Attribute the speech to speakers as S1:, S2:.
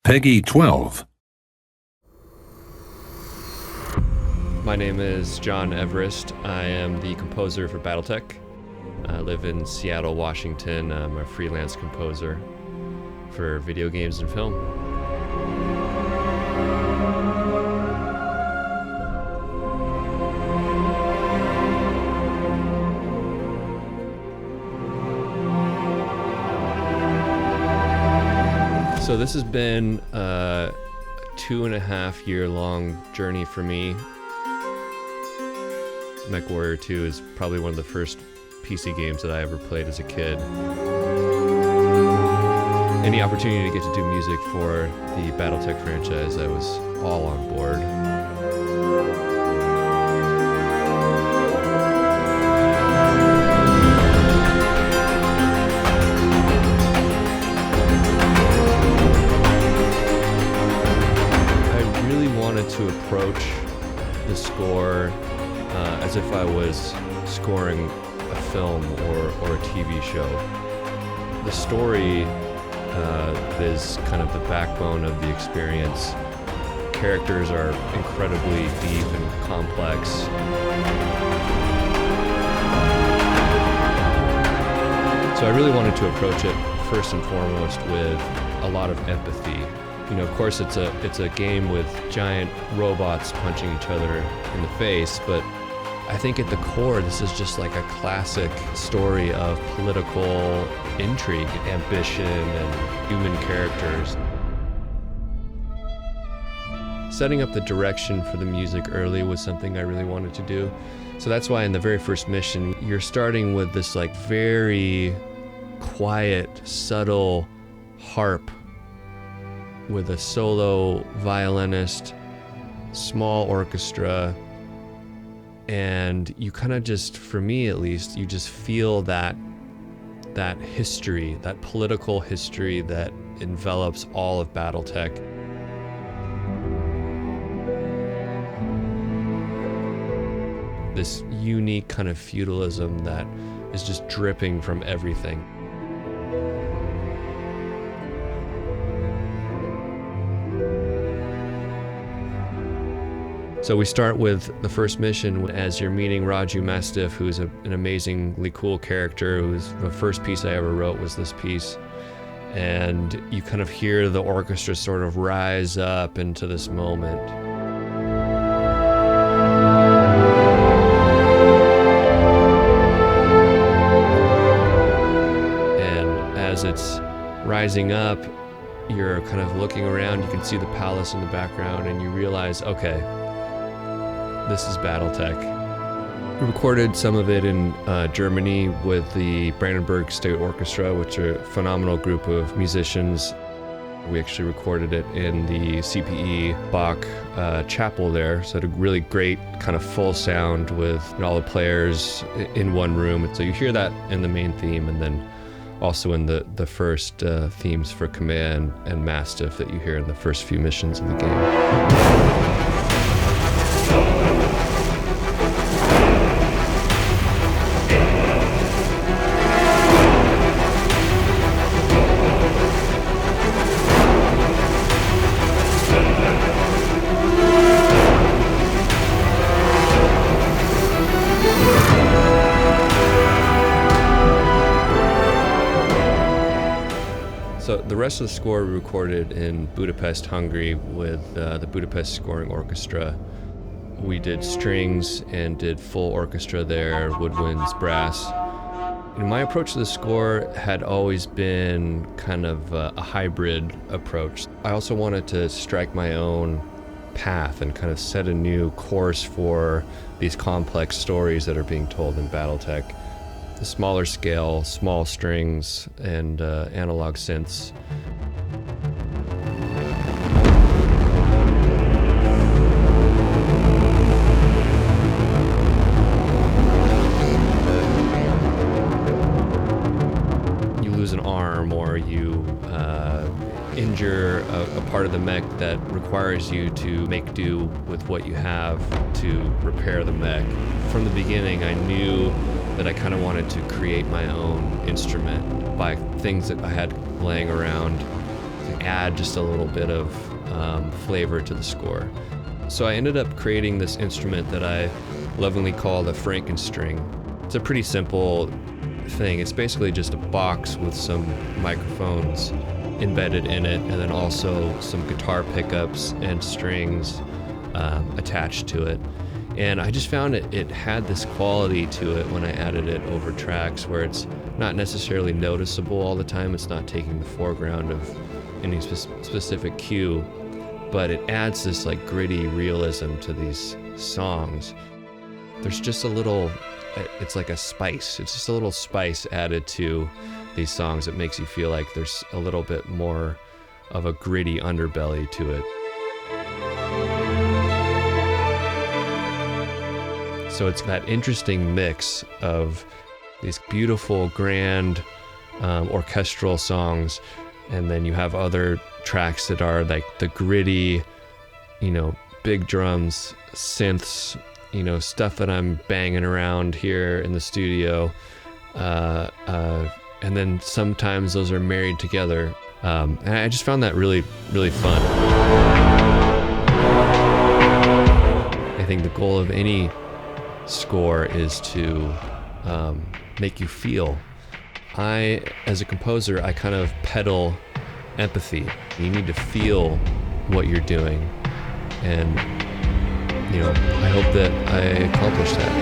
S1: Peggy 12.
S2: My name is Jon Everist. I am the composer for BattleTech. I live in Seattle, Washington. I'm a freelance composer for video games and film. So this has been a 2.5 year long journey for me. MechWarrior 2 is probably one of the first PC games that I ever played as a kid. Any opportunity to get to do music for the BattleTech franchise, I was all on board. To approach the score as if I was scoring a film or a TV show. The story is kind of the backbone of the experience. Characters are incredibly deep and complex. So I really wanted to approach it first and foremost with a lot of empathy. You know, of course, it's a game with giant robots punching each other in the face, but I think at the core, this is just like a classic story of political intrigue, ambition, and human characters. Setting up the direction for the music early was something I really wanted to do. So that's why in the very first mission, you're starting with this like very quiet, subtle harp with a solo violinist, small orchestra, and you kind of just, for me at least, you just feel that history, that political history that envelops all of BattleTech. This unique kind of feudalism that is just dripping from everything. So we start with the first mission as you're meeting Raju Mastiff, who's an amazingly cool character. Who's the first piece I ever wrote was this piece. And you kind of hear the orchestra sort of rise up into this moment. And as it's rising up, you're kind of looking around, you can see the palace in the background, and you realize, okay, this is BattleTech. We recorded some of it in Germany with the Brandenburg State Orchestra, which are a phenomenal group of musicians. We actually recorded it in the CPE Bach chapel there, so it had a really great kind of full sound with all the players in one room. So you hear that in the main theme, and then also in the first themes for Kamea and Mastiff that you hear in the first few missions of the game. So the rest of the score we recorded in Budapest, Hungary with the Budapest Scoring Orchestra. We did strings and did full orchestra there, woodwinds, brass. And my approach to the score had always been kind of a hybrid approach. I also wanted to strike my own path and kind of set a new course for these complex stories that are being told in BattleTech. The smaller scale, small strings, and analog synths. You lose an arm or you injure a part of the mech that requires you to make do with what you have to repair the mech. From the beginning, I knew that I kind of wanted to create my own instrument by things that I had laying around, add just a little bit of flavor to the score. So I ended up creating this instrument that I lovingly call the Frankenstring. It's a pretty simple thing. It's basically just a box with some microphones embedded in it, and then also some guitar pickups and strings attached to it. And I just found it had this quality to it when I added it over tracks where it's not necessarily noticeable all the time. It's not taking the foreground of any specific cue, but it adds this like gritty realism to these songs. There's just a little, it's like a spice. It's just a little spice added to these songs that makes you feel like there's a little bit more of a gritty underbelly to it. So it's that interesting mix of these beautiful, grand, orchestral songs, and then you have other tracks that are like the gritty, big drums, synths, stuff that I'm banging around here in the studio. And then sometimes those are married together. And I just found that really, really fun. I think the goal of any score is to make you feel. As a composer, I kind of peddle empathy. You need to feel what you're doing. And, I hope that I accomplish that.